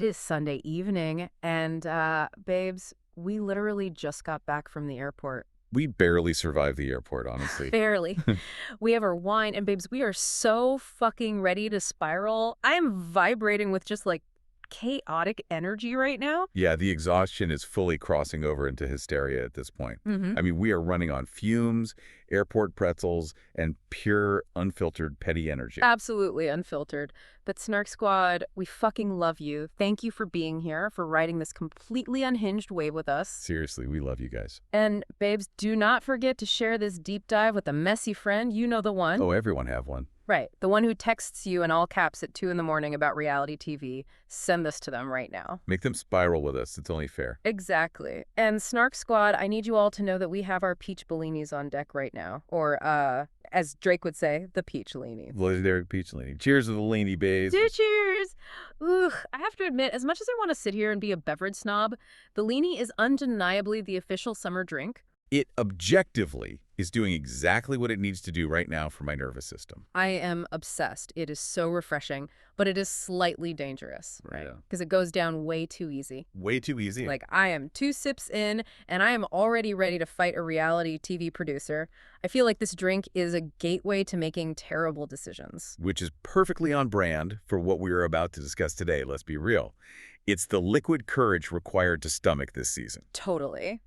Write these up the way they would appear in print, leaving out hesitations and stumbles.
is Sunday evening, and babes, we literally just got back from the airport. We barely survived the airport, honestly. Barely. We have our wine, and babes, we are so fucking ready to spiral. I am vibrating with just like chaotic energy right now. Yeah, the exhaustion is fully crossing over into hysteria at this point. Mm-hmm. I mean, we are running on fumes, airport pretzels, and pure, unfiltered petty energy. Absolutely unfiltered. But Snark Squad, we fucking love you. Thank you for being here, for riding this completely unhinged wave with us. Seriously, we love you guys. And babes, do not forget to share this deep dive with a messy friend. You know the one. Oh, everyone have one. Right. The one who texts you in all caps at 2 in the morning about reality TV. Send this to them right now. Make them spiral with us. It's only fair. Exactly. And Snark Squad, I need you all to know that we have our peach bellinis on deck right now. Or, as Drake would say, the peach leanie. Legendary peach leanie. Cheers to the leanie, babes. Cheers! Ooh, I have to admit, as much as I want to sit here and be a beverage snob, the leanie is undeniably the official summer drink. It objectively is doing exactly what it needs to do right now for my nervous system. I am obsessed. It is so refreshing, but it is slightly dangerous, right? Because it goes down way too easy. Way too easy. Like, I am 2 sips in, and I am already ready to fight a reality TV producer. I feel like this drink is a gateway to making terrible decisions. Which is perfectly on brand for what we are about to discuss today, let's be real. It's the liquid courage required to stomach this season. Totally.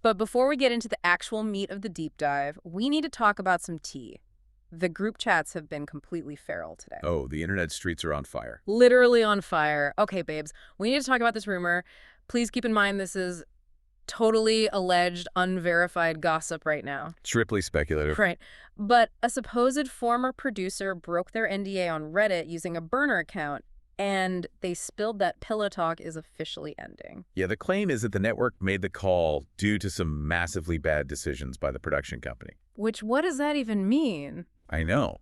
But before we get into the actual meat of the deep dive, we need to talk about some tea. The group chats have been completely feral today. Oh, the internet streets are on fire. Literally on fire. Okay, babes, we need to talk about this rumor. Please keep in mind this is totally alleged, unverified gossip right now. Strictly speculative. Right. But a supposed former producer broke their NDA on Reddit using a burner account, and they spilled that Pillow Talk is officially ending. Yeah, the claim is that the network made the call due to some massively bad decisions by the production company. Which, what does that even mean? I know.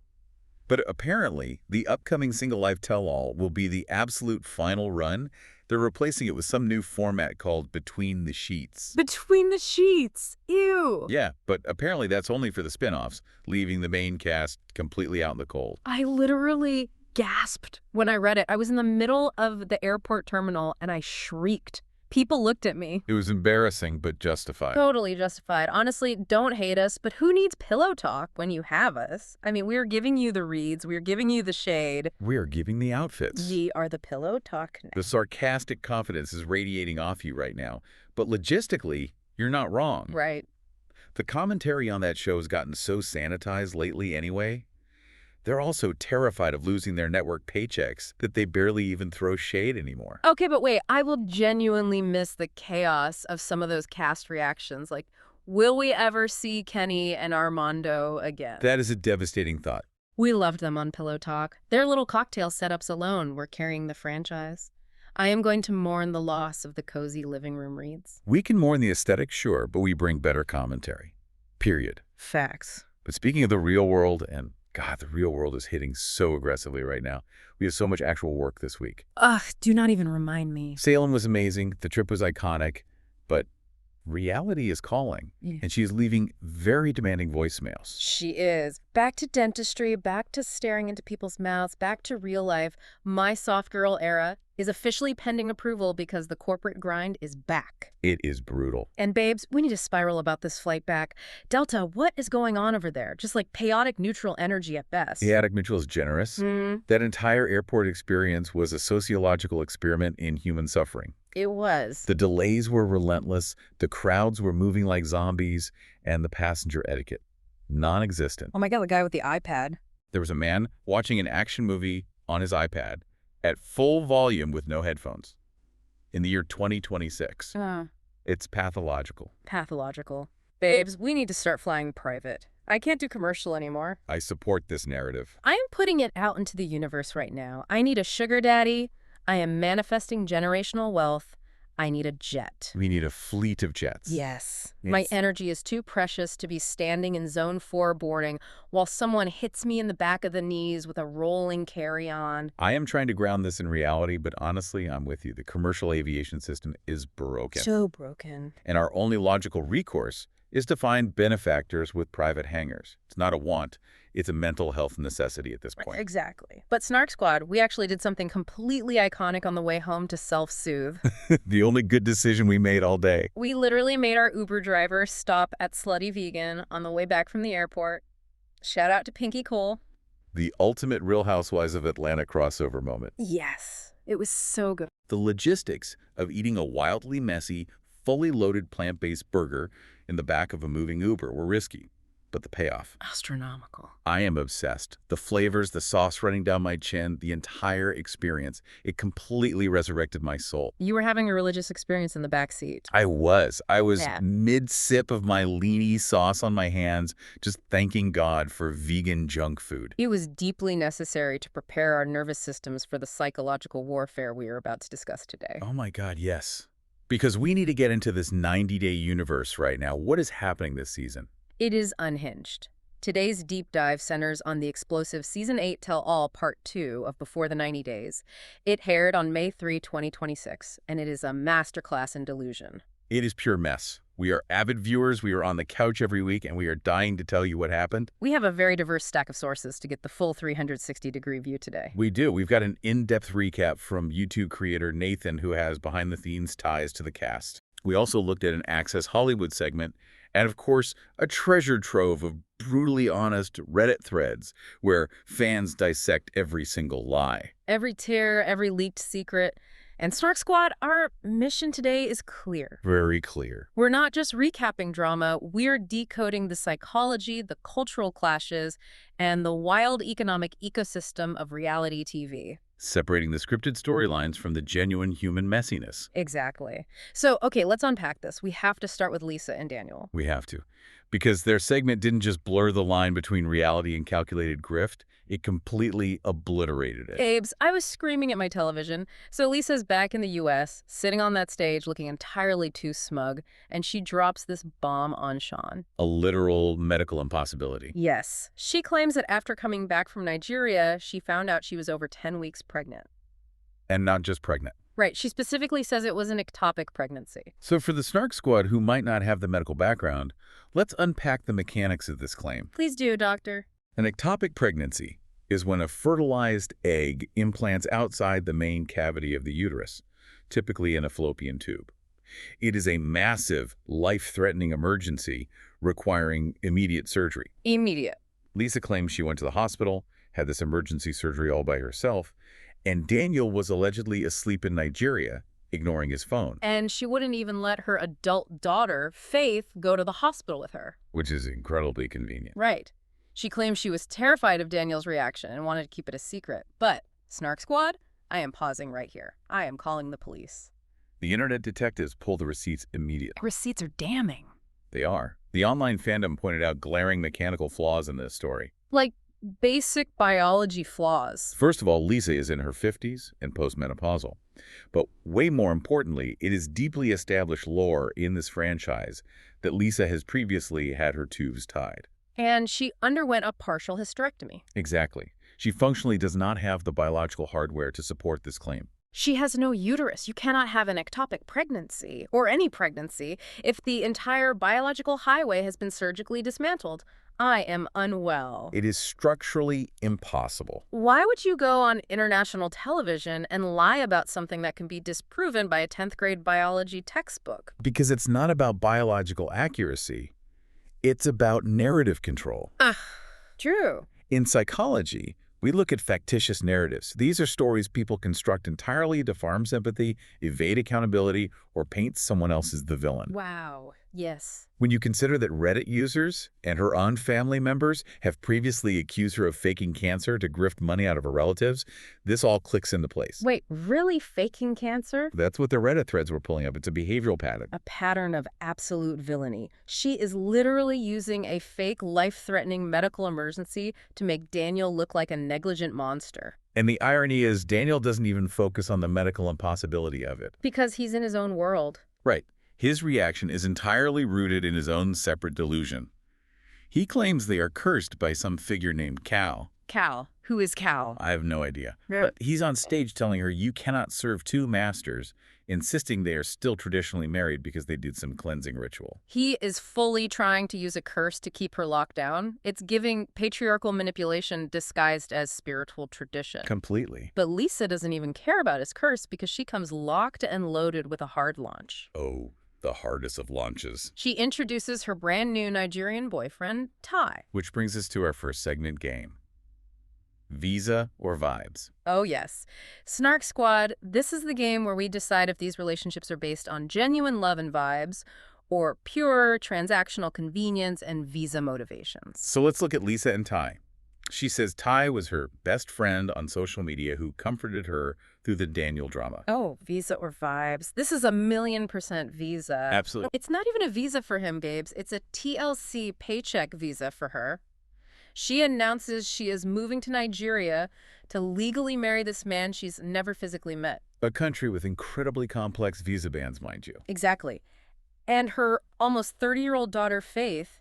But apparently, the upcoming Single Life Tell-All will be the absolute final run. They're replacing it with some new format called Between the Sheets. Between the Sheets? Ew! Yeah, but apparently that's only for the spin-offs, leaving the main cast completely out in the cold. I literally gasped when I read it. I was in the middle of the airport terminal and I shrieked. People looked at me. It was embarrassing, but justified. Totally justified. Honestly, don't hate us, but who needs Pillow Talk when you have us? I mean, we're giving you the reads, we're giving you the shade. We're giving the outfits. We are the Pillow Talk now. The sarcastic confidence is radiating off you right now, but logistically, you're not wrong. Right. The commentary on that show has gotten so sanitized lately anyway. They're also terrified of losing their network paychecks that they barely even throw shade anymore. Okay, but wait, I will genuinely miss the chaos of some of those cast reactions. Like, will we ever see Kenny and Armando again? That is a devastating thought. We loved them on Pillow Talk. Their little cocktail setups alone were carrying the franchise. I am going to mourn the loss of the cozy living room reads. We can mourn the aesthetic, sure, but we bring better commentary. Period. Facts. But speaking of the real world, and God, the real world is hitting so aggressively right now. We have so much actual work this week. Ugh, do not even remind me. Salem was amazing. The trip was iconic. But reality is calling, and she is leaving very demanding voicemails. She is. Back to dentistry, back to staring into people's mouths, back to real life. My soft girl era is officially pending approval because the corporate grind is back. It is brutal. And babes, we need to spiral about this flight back. Delta, what is going on over there? Just like chaotic neutral energy at best. Chaotic neutral is generous. That entire airport experience was a sociological experiment in human suffering. It was. The delays were relentless, the crowds were moving like zombies, and the passenger etiquette, non-existent. Oh my God, the guy with the iPad. There was a man watching an action movie on his iPad at full volume with no headphones in the year 2026. It's pathological. Pathological. Babes, we need to start flying private. I can't do commercial anymore. I support this narrative. I am putting it out into the universe right now. I need a sugar daddy. I am manifesting generational wealth. I need a jet. We need a fleet of jets. Yes. My energy is too precious to be standing in Zone 4 boarding while someone hits me in the back of the knees with a rolling carry-on. I am trying to ground this in reality, but honestly, I'm with you. The commercial aviation system is broken. So broken. And our only logical recourse is to find benefactors with private hangars. It's not a want. It's a mental health necessity at this point. Exactly. But Snark Squad, we actually did something completely iconic on the way home to self-soothe. The only good decision we made all day. We literally made our Uber driver stop at Slutty Vegan on the way back from the airport. Shout out to Pinky Cole. The ultimate Real Housewives of Atlanta crossover moment. Yes, it was so good. The logistics of eating a wildly messy, fully loaded plant-based burger in the back of a moving Uber were risky, but the payoff. Astronomical. I am obsessed. The flavors, the sauce running down my chin, the entire experience. It completely resurrected my soul. You were having a religious experience in the back seat. I was Yeah. mid-sip of my leany sauce on my hands, just thanking God for vegan junk food. It was deeply necessary to prepare our nervous systems for the psychological warfare we are about to discuss today. Oh my God, yes. Because we need to get into this 90-day universe right now. What is happening this season? It is unhinged. Today's deep dive centers on the explosive Season 8 Tell-All Part 2 of Before the 90 Days. It aired on May 3, 2026, and it is a masterclass in delusion. It is pure mess. We are avid viewers, we are on the couch every week, and we are dying to tell you what happened. We have a very diverse stack of sources to get the full 360-degree view today. We do. We've got an in-depth recap from YouTube creator Nathan, who has behind-the-scenes ties to the cast. We also looked at an Access Hollywood segment, and of course, a treasure trove of brutally honest Reddit threads where fans dissect every single lie. Every tear, every leaked secret. And Snark Squad, our mission today is clear. Very clear. We're not just recapping drama, we're decoding the psychology, the cultural clashes, and the wild economic ecosystem of reality TV. Separating the scripted storylines from the genuine human messiness. Exactly. So, okay, let's unpack this. We have to start with Lisa and Daniel. We have to. Because their segment didn't just blur the line between reality and calculated grift, it completely obliterated it. Abes, I was screaming at my television. So Lisa's back in the U.S., sitting on that stage looking entirely too smug, and she drops this bomb on Sean. A literal medical impossibility. Yes. She claims that after coming back from Nigeria, she found out she was over 10 weeks pregnant. And not just pregnant. Right. She specifically says it was an ectopic pregnancy. So for the Snark Squad who might not have the medical background, let's unpack the mechanics of this claim. Please do, doctor. An ectopic pregnancy is when a fertilized egg implants outside the main cavity of the uterus, typically in a fallopian tube. It is a massive, life-threatening emergency requiring immediate surgery. Immediate. Lisa claims she went to the hospital, had this emergency surgery all by herself, and Daniel was allegedly asleep in Nigeria, ignoring his phone. And she wouldn't even let her adult daughter, Faith, go to the hospital with her. Which is incredibly convenient. Right. She claims she was terrified of Daniel's reaction and wanted to keep it a secret. But, Snark Squad, I am pausing right here. I am calling the police. The internet detectives pull the receipts immediately. Receipts are damning. They are. The online fandom pointed out glaring mechanical flaws in this story. Like basic biology flaws. First of all, Lisa is in her 50s and postmenopausal. But way more importantly, it is deeply established lore in this franchise that Lisa has previously had her tubes tied. And she underwent a partial hysterectomy. Exactly. She functionally does not have the biological hardware to support this claim. She has no uterus. You cannot have an ectopic pregnancy, or any pregnancy, if the entire biological highway has been surgically dismantled. I am unwell. It is structurally impossible. Why would you go on international television and lie about something that can be disproven by a 10th grade biology textbook? Because it's not about biological accuracy. It's about narrative control. True. In psychology, we look at factitious narratives. These are stories people construct entirely to farm sympathy, evade accountability, or paint someone else as the villain. Wow. Yes. When you consider that Reddit users and her own family members have previously accused her of faking cancer to grift money out of her relatives, this all clicks into place. Wait, really faking cancer? That's what the Reddit threads were pulling up. It's a behavioral pattern. A pattern of absolute villainy. She is literally using a fake life-threatening medical emergency to make Daniel look like a negligent monster. And the irony is Daniel doesn't even focus on the medical impossibility of it. Because he's in his own world. Right. His reaction is entirely rooted in his own separate delusion. He claims they are cursed by some figure named Cow, Cal. Who is Cal? I have no idea. Yeah. But he's on stage telling her you cannot serve two masters, insisting they are still traditionally married because they did some cleansing ritual. He is fully trying to use a curse to keep her locked down. It's giving patriarchal manipulation disguised as spiritual tradition. Completely. But Lisa doesn't even care about his curse because she comes locked and loaded with a hard launch. Oh, the hardest of launches. She introduces her brand new Nigerian boyfriend, Ty. Which brings us to our first segment game. Visa or vibes? Oh, yes. Snark Squad, this is the game where we decide if these relationships are based on genuine love and vibes or pure transactional convenience and visa motivations. So let's look at Lisa and Ty. She says Ty was her best friend on social media who comforted her through the Daniel drama. Oh, visa or vibes. This is 1,000,000% visa. Absolutely. It's not even a visa for him, babes. It's a TLC paycheck visa for her. She announces she is moving to Nigeria to legally marry this man she's never physically met. A country with incredibly complex visa bans, mind you. Exactly. And her almost 30-year-old daughter, Faith,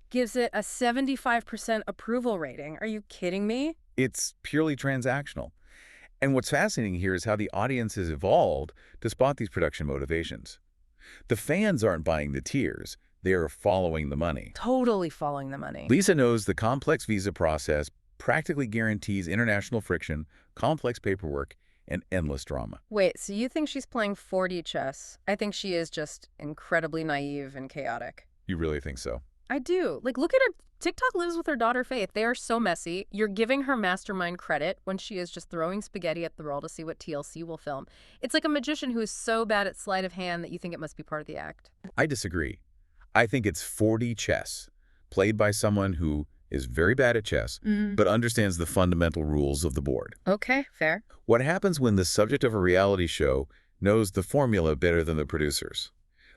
gives it a 75% approval rating. Are you kidding me? It's purely transactional. And what's fascinating here is how the audience has evolved to spot these production motivations. The fans aren't buying the tears. They are following the money. Totally following the money. Lisa knows the complex visa process practically guarantees international friction, complex paperwork, and endless drama. Wait, so you think she's playing 4D chess? I think she is just incredibly naive and chaotic. You really think so? I do. Like, look at her. TikTok lives with her daughter, Faith. They are so messy. You're giving her mastermind credit when she is just throwing spaghetti at the wall to see what TLC will film. It's like a magician who is so bad at sleight of hand that you think it must be part of the act. I disagree. I think it's 4D chess, played by someone who is very bad at chess, but understands the fundamental rules of the board. Okay, fair. What happens when the subject of a reality show knows the formula better than the producers?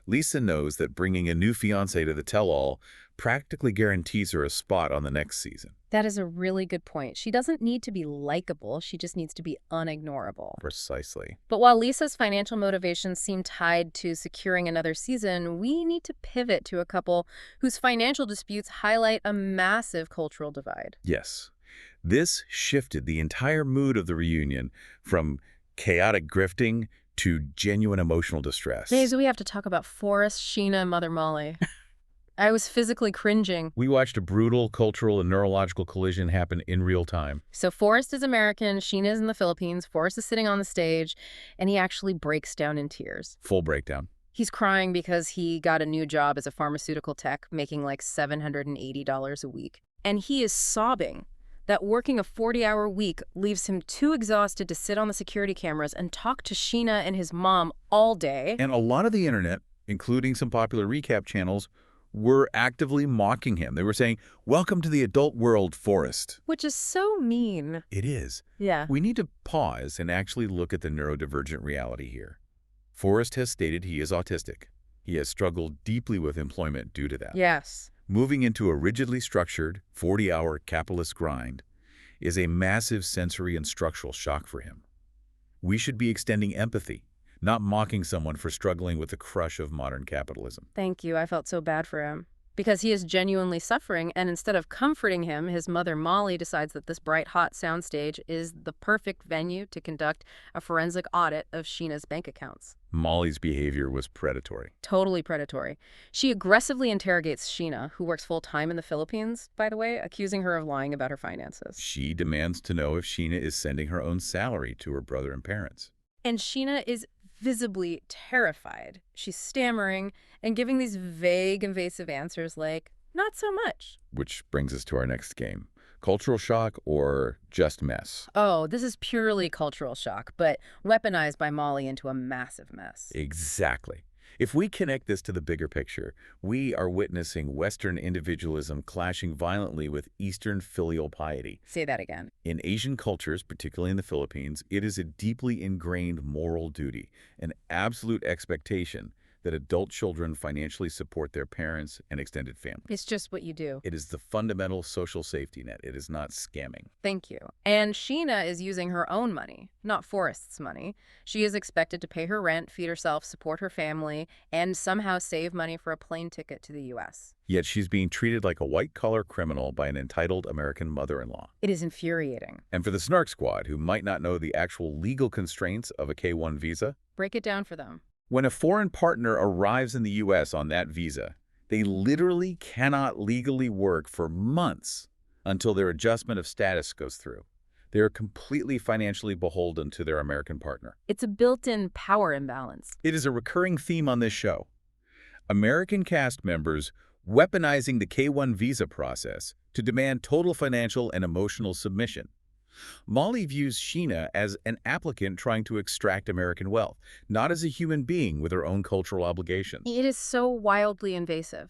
Lisa knows that bringing a new fiancé to the tell-all practically guarantees her a spot on the next season. That is a really good point. She doesn't need to be likable. She just needs to be unignorable. Precisely. But while Lisa's financial motivations seem tied to securing another season, we need to pivot to a couple whose financial disputes highlight a massive cultural divide. Yes. This shifted the entire mood of the reunion from chaotic grifting to genuine emotional distress. Babes, we have to talk about Forrest, Sheena, and Mother Molly. I was physically cringing. We watched a brutal cultural and neurological collision happen in real time. So Forrest is American, Sheena is in the Philippines, Forrest is sitting on the stage, and he actually breaks down in tears. Full breakdown. He's crying because he got a new job as a pharmaceutical tech, making like $780 a week. And he is sobbing that working a 40-hour week leaves him too exhausted to sit on the security cameras and talk to Sheena and his mom all day. And a lot of the internet, including some popular recap channels, were actively mocking him. They were saying, "Welcome to the adult world, Forrest." Which is so mean. It is. Yeah. We need to pause and actually look at the neurodivergent reality here. Forrest has stated he is autistic. He has struggled deeply with employment due to that. Yes. Moving into a rigidly structured, 40-hour capitalist grind is a massive sensory and structural shock for him. We should be extending empathy, not mocking someone for struggling with the crush of modern capitalism. Thank you. I felt so bad for him. Because he is genuinely suffering, and instead of comforting him, his mother Molly decides that this bright, hot soundstage is the perfect venue to conduct a forensic audit of Sheena's bank accounts. Molly's behavior was predatory. Totally predatory. She aggressively interrogates Sheena, who works full-time in the Philippines, by the way, accusing her of lying about her finances. She demands to know if Sheena is sending her own salary to her brother and parents. And Sheena is visibly terrified. She's stammering and giving these vague, evasive answers like, not so much. Which brings us to our next game. Cultural shock or just mess? Oh, this is purely cultural shock, but weaponized by Molly into a massive mess. Exactly. If we connect this to the bigger picture, we are witnessing Western individualism clashing violently with Eastern filial piety. Say that again. In Asian cultures, particularly in the Philippines, it is a deeply ingrained moral duty, an absolute expectation that adult children financially support their parents and extended family. It's just what you do. It is the fundamental social safety net. It is not scamming. Thank you. And Sheena is using her own money, not Forrest's money. She is expected to pay her rent, feed herself, support her family, and somehow save money for a plane ticket to the U.S. Yet she's being treated like a white-collar criminal by an entitled American mother-in-law. It is infuriating. And for the Snark Squad, who might not know the actual legal constraints of a K-1 visa, Break it down for them. when a foreign partner arrives in the U.S. on that visa, they literally cannot legally work for months until their adjustment of status goes through. They are completely financially beholden to their American partner. It's a built-in power imbalance. It is a recurring theme on this show. American cast members weaponizing the K-1 visa process to demand total financial and emotional submission. Molly views Sheena as an applicant trying to extract American wealth, not as a human being with her own cultural obligations. It is so wildly invasive.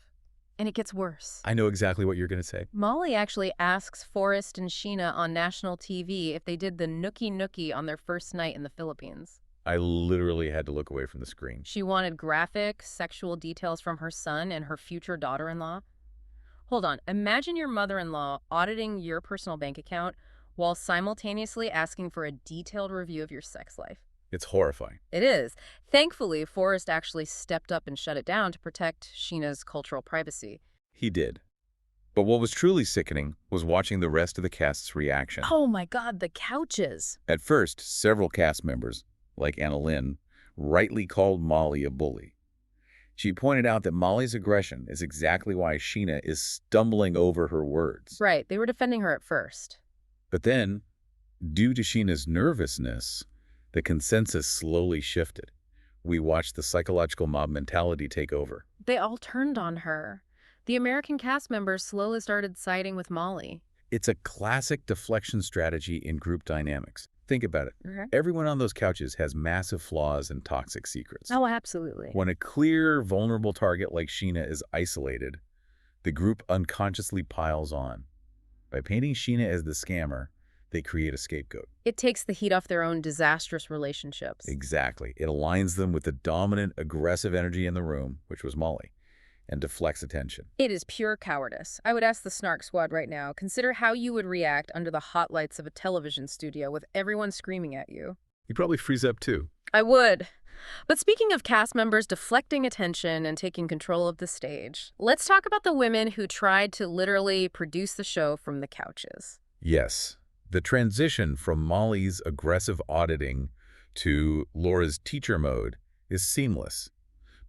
And it gets worse. I know exactly what you're going to say. Molly actually asks Forrest and Sheena on national TV if they did the nookie on their first night in the Philippines. I literally had to look away from the screen. She wanted graphic, sexual details from her son and her future daughter-in-law. Hold on, imagine your mother-in-law auditing your personal bank account while simultaneously asking for a detailed review of your sex life. It's horrifying. It is. Thankfully, Forrest actually stepped up and shut it down to protect Sheena's cultural privacy. He did. But what was truly sickening was watching the rest of the cast's reaction. Oh my God, the couches. At first, several cast members, like Anna Lynn, rightly called Molly a bully. She pointed out that Molly's aggression is exactly why Sheena is stumbling over her words. Right, they were defending her at first. But then, due to Sheena's nervousness, the consensus slowly shifted. We watched the psychological mob mentality take over. They all turned on her. The American cast members slowly started siding with Molly. It's a classic deflection strategy in group dynamics. Think about it. Okay. Everyone on those couches has massive flaws and toxic secrets. Oh, absolutely. When a clear, vulnerable target like Sheena is isolated, the group unconsciously piles on. By painting Sheena as the scammer, they create a scapegoat. It takes the heat off their own disastrous relationships. Exactly. It aligns them with the dominant, aggressive energy in the room, which was Molly, and deflects attention. It is pure cowardice. I would ask the Snark Squad right now, consider how you would react under the hot lights of a television studio with everyone screaming at you. You'd probably freeze up too. I would. But speaking of cast members deflecting attention and taking control of the stage, let's talk about the women who tried to literally produce the show from the couches. Yes. The transition from Molly's aggressive auditing to Laura's teacher mode is seamless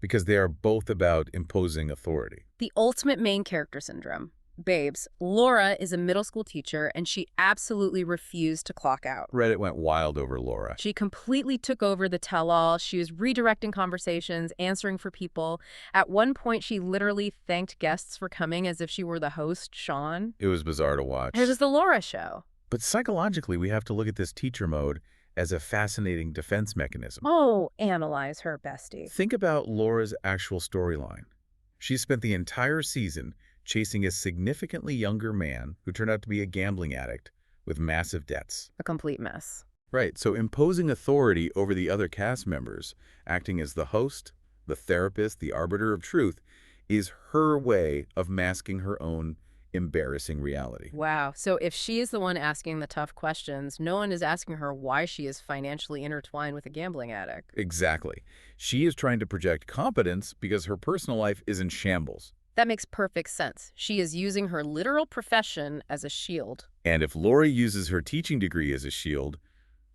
because they are both about imposing authority. The ultimate main character syndrome. Babes, Laura is a middle school teacher and she absolutely refused to clock out. Reddit went wild over Laura. She completely took over the tell-all. She was redirecting conversations, answering for people. At one point, she literally thanked guests for coming as if she were the host, Sean. It was bizarre to watch. It was the Laura show. But psychologically, we have to look at this teacher mode as a fascinating defense mechanism. Oh, analyze her, bestie. Think about Laura's actual storyline. She spent the entire season chasing a significantly younger man who turned out to be a gambling addict with massive debts. A complete mess. Right, so imposing authority over the other cast members, acting as the host, the therapist, the arbiter of truth, is her way of masking her own embarrassing reality. Wow. So if she is the one asking the tough questions, no one is asking her why she is financially intertwined with a gambling addict. Exactly. She is trying to project competence because her personal life is in shambles. That makes perfect sense. She is using her literal profession as a shield. And if Lori uses her teaching degree as a shield,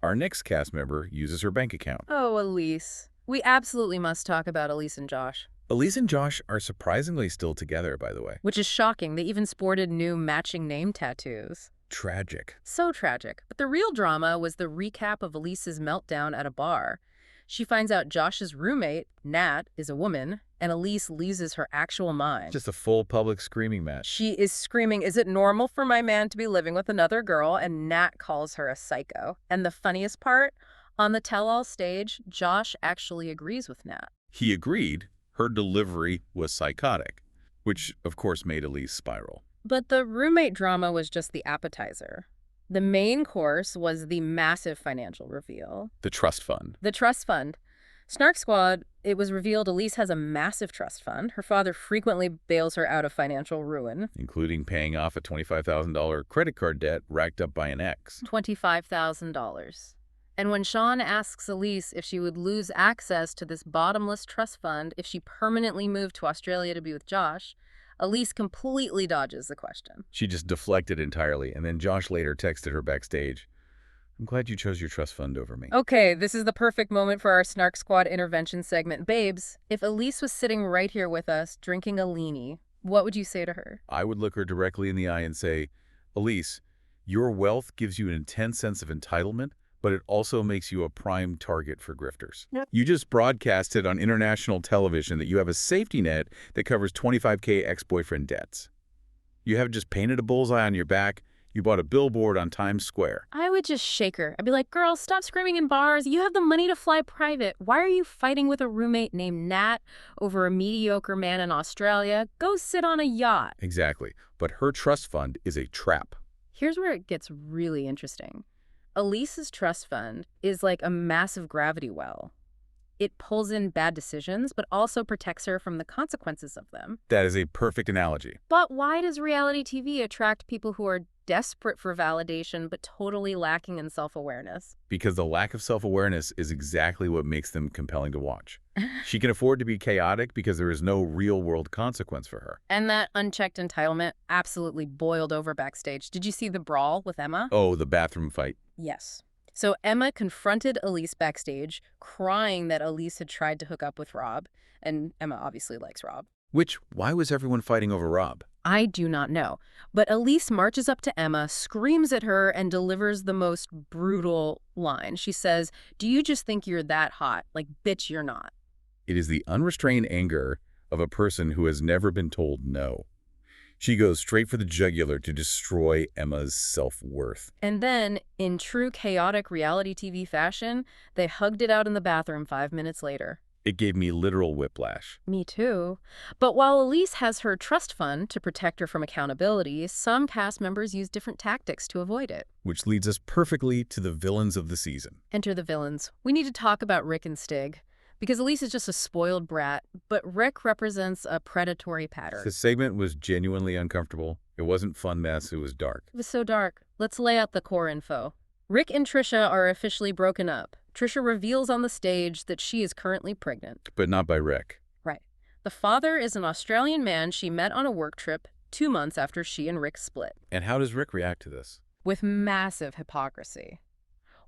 our next cast member uses her bank account. Oh, Elise. We absolutely must talk about Elise and Josh. Elise and Josh are surprisingly still together, by the way. Which is shocking. They even sported new matching name tattoos. Tragic. So tragic. But the real drama was the recap of Elise's meltdown at a bar. She finds out Josh's roommate, Nat, is a woman, and Elise loses her actual mind. Just a full public screaming match. She is screaming, "Is it normal for my man to be living with another girl?" And Nat calls her a psycho. And the funniest part, on the tell-all stage, Josh actually agrees with Nat. He agreed. Her delivery was psychotic, which of course made Elise spiral. But the roommate drama was just the appetizer. The main course was the massive financial reveal. The trust fund. The trust fund. Snark Squad, it was revealed Elise has a massive trust fund. Her father frequently bails her out of financial ruin. Including paying off a $25,000 credit card debt racked up by an ex. $25,000. And when Sean asks Elise if she would lose access to this bottomless trust fund if she permanently moved to Australia to be with Josh, Elise completely dodges the question. She just deflected entirely, and then Josh later texted her backstage, "I'm glad you chose your trust fund over me." Okay, this is the perfect moment for our Snark Squad intervention segment. Babes, if Elise was sitting right here with us, drinking a leanie, what would you say to her? I would look her directly in the eye and say, "Elise, your wealth gives you an intense sense of entitlement, but it also makes you a prime target for grifters. Yep. You just broadcasted on international television that you have a safety net that covers $25K ex-boyfriend debts. You haven't just painted a bullseye on your back, you bought a billboard on Times Square." I would just shake her. I'd be like, girl, stop screaming in bars. You have the money to fly private. Why are you fighting with a roommate named Nat over a mediocre man in Australia? Go sit on a yacht. Exactly. But her trust fund is a trap. Here's where it gets really interesting. Elise's trust fund is like a massive gravity well. It pulls in bad decisions, but also protects her from the consequences of them. That is a perfect analogy. But why does reality TV attract people who are desperate for validation but totally lacking in self-awareness? Because the lack of self-awareness is exactly what makes them compelling to watch. She can afford to be chaotic because there is no real-world consequence for her. And that unchecked entitlement absolutely boiled over backstage. Did you see the brawl with Emma? Oh, the bathroom fight. Yes. So Emma confronted Elise backstage, crying that Elise had tried to hook up with Rob, and Emma obviously likes Rob. Why was everyone fighting over Rob? I do not know. But Elise marches up to Emma, screams at her, and delivers the most brutal line. She says, "Do you just think you're that hot? Like, bitch, you're not." It is the unrestrained anger of a person who has never been told no. She goes straight for the jugular to destroy Emma's self-worth. And then, in true chaotic reality TV fashion, they hugged it out in the bathroom 5 minutes later. It gave me literal whiplash. Me too. But while Elise has her trust fund to protect her from accountability, some cast members use different tactics to avoid it. Which leads us perfectly to the villains of the season. Enter the villains. We need to talk about Rick and Stig. Because Elise is just a spoiled brat, but Rick represents a predatory pattern. The segment was genuinely uncomfortable. It wasn't fun mess, it was dark. It was so dark. Let's lay out the core info. Rick and Trisha are officially broken up. Trisha reveals on the stage that she is currently pregnant. But not by Rick. Right. The father is an Australian man she met on a work trip 2 months after she and Rick split. And how does Rick react to this? With massive hypocrisy.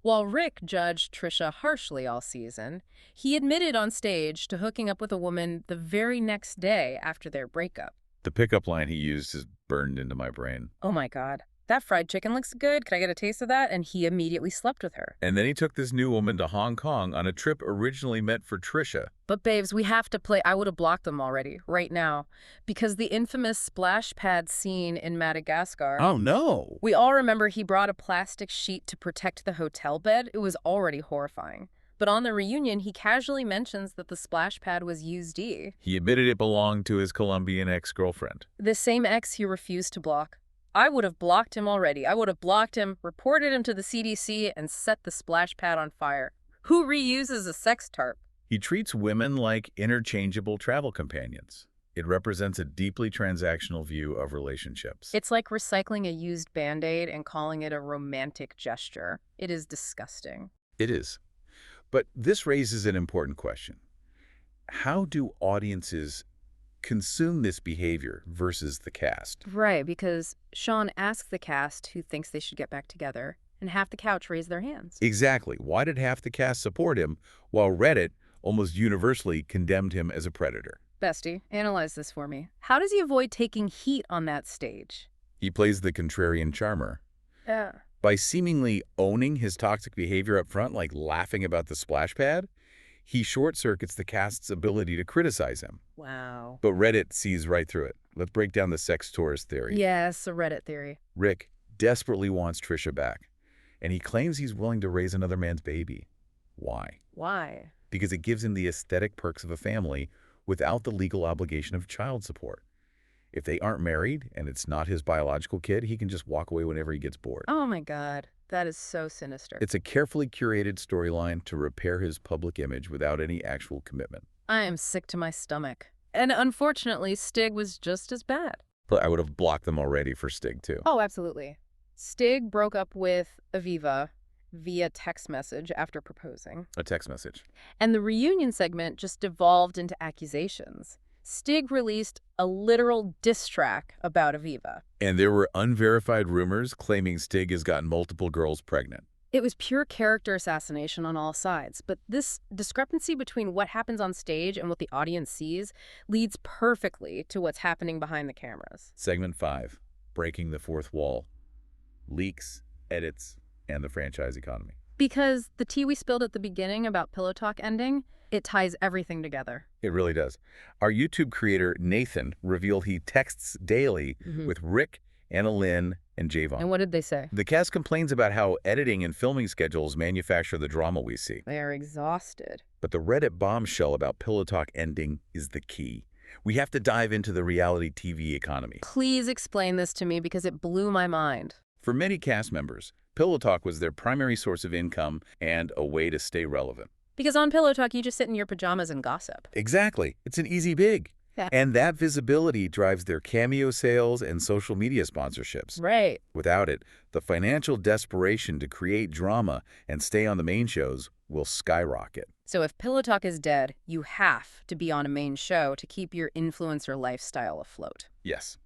While Rick judged Trisha harshly all season, he admitted on stage to hooking up with a woman the very next day after their breakup. The pickup line he used is burned into my brain. Oh my God. That fried chicken looks good. Could I get a taste of that? And he immediately slept with her. And then he took this new woman to Hong Kong on a trip originally meant for Trisha. But babes, we have to play. I would have blocked them already, right now. Because the infamous splash pad scene in Madagascar. Oh no! We all remember he brought a plastic sheet to protect the hotel bed. It was already horrifying. But on the reunion, he casually mentions that the splash pad was used. He admitted it belonged to his Colombian ex-girlfriend. The same ex he refused to block. I would have blocked him already. I would have blocked him, reported him to the CDC, and set the splash pad on fire. Who reuses a sex tarp? He treats women like interchangeable travel companions. It represents a deeply transactional view of relationships. It's like recycling a used Band-Aid and calling it a romantic gesture. It is disgusting. It is. But this raises an important question. How do audiences consume this behavior versus the cast? Right, because Sean asks the cast who thinks they should get back together, and half the couch raised their hands. Exactly. Why did half the cast support him, while Reddit almost universally condemned him as a predator? Bestie, analyze this for me. How does he avoid taking heat on that stage? He plays the contrarian charmer. Yeah. By seemingly owning his toxic behavior up front, like laughing about the splash pad, he short-circuits the cast's ability to criticize him. Wow. But Reddit sees right through it. Let's break down the sex tourist theory. Yes, a Reddit theory. Rick desperately wants Trisha back, and he claims he's willing to raise another man's baby. Why? Why? Because it gives him the aesthetic perks of a family without the legal obligation of child support. If they aren't married and it's not his biological kid, he can just walk away whenever he gets bored. Oh my God. That is so sinister. It's a carefully curated storyline to repair his public image without any actual commitment. I am sick to my stomach. And unfortunately, Stig was just as bad. But I would have blocked them already for Stig, too. Oh, absolutely. Stig broke up with Aviva via text message after proposing. A text message. And the reunion segment just devolved into accusations. Stig released a literal diss track about Aviva. And there were unverified rumors claiming Stig has gotten multiple girls pregnant. It was pure character assassination on all sides, but this discrepancy between what happens on stage and what the audience sees leads perfectly to what's happening behind the cameras. Segment 5, Breaking the Fourth Wall. Leaks, edits, and the franchise economy. Because the tea we spilled at the beginning about Pillow Talk ending, it ties everything together. It really does. Our YouTube creator, Nathan, revealed he texts daily with Rick, Anna Lynn, and Javon. And what did they say? The cast complains about how editing and filming schedules manufacture the drama we see. They are exhausted. But the Reddit bombshell about Pillow Talk ending is the key. We have to dive into the reality TV economy. Please explain this to me because it blew my mind. For many cast members, Pillow Talk was their primary source of income and a way to stay relevant. Because on Pillow Talk, you just sit in your pajamas and gossip. Exactly. It's an easy big. Yeah. And that visibility drives their cameo sales and social media sponsorships. Right. Without it, the financial desperation to create drama and stay on the main shows will skyrocket. So if Pillow Talk is dead, you have to be on a main show to keep your influencer lifestyle afloat. Yes.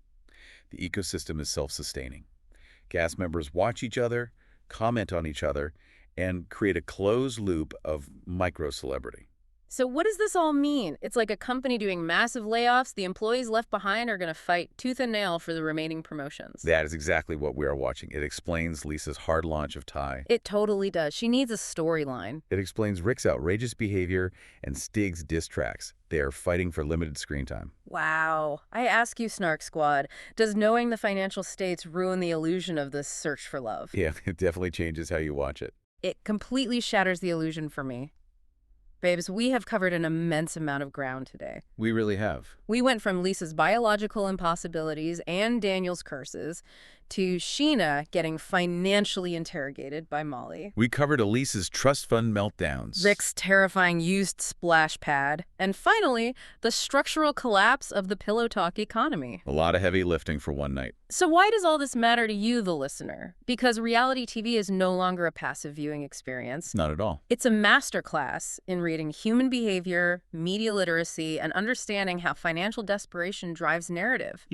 The ecosystem is self-sustaining. Cast members watch each other, comment on each other, and create a closed loop of micro-celebrity. So what does this all mean? It's like a company doing massive layoffs. The employees left behind are going to fight tooth and nail for the remaining promotions. That is exactly what we are watching. It explains Lisa's hard launch of Ty. It totally does. She needs a storyline. It explains Rick's outrageous behavior and Stig's diss tracks. They are fighting for limited screen time. Wow. I ask you, Snark Squad, does knowing the financial states ruin the illusion of this search for love? Yeah, it definitely changes how you watch it. It completely shatters the illusion for me. Babes, we have covered an immense amount of ground today. We really have. We went from Lisa's biological impossibilities and Daniel's curses to Sheena getting financially interrogated by Molly. We covered Elise's trust fund meltdowns. Rick's terrifying used splash pad. And finally, the structural collapse of the Pillow Talk economy. A lot of heavy lifting for one night. So why does all this matter to you, the listener? Because reality TV is no longer a passive viewing experience. Not at all. It's a masterclass in reading human behavior, media literacy, and understanding how financial desperation drives narrative.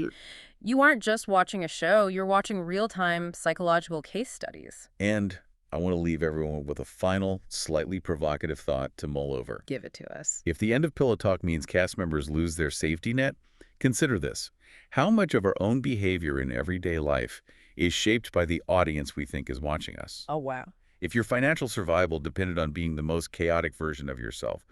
You aren't just watching a show, you're watching real-time psychological case studies. And I want to leave everyone with a final, slightly provocative thought to mull over. Give it to us. If the end of Pillow Talk means cast members lose their safety net, consider this. How much of our own behavior in everyday life is shaped by the audience we think is watching us? Oh, wow. If your financial survival depended on being the most chaotic version of yourself,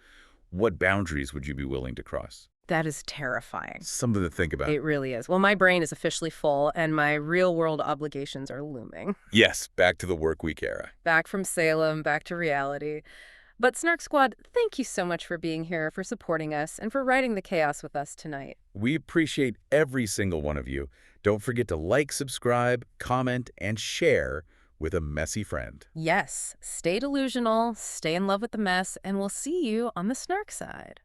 what boundaries would you be willing to cross? That is terrifying. Something to think about. It really is. Well, my brain is officially full, and my real-world obligations are looming. Yes, back to the work week era. Back from Salem, back to reality. But Snark Squad, thank you so much for being here, for supporting us, and for riding the chaos with us tonight. We appreciate every single one of you. Don't forget to like, subscribe, comment, and share with a messy friend. Yes, stay delusional, stay in love with the mess, and we'll see you on the Snark side.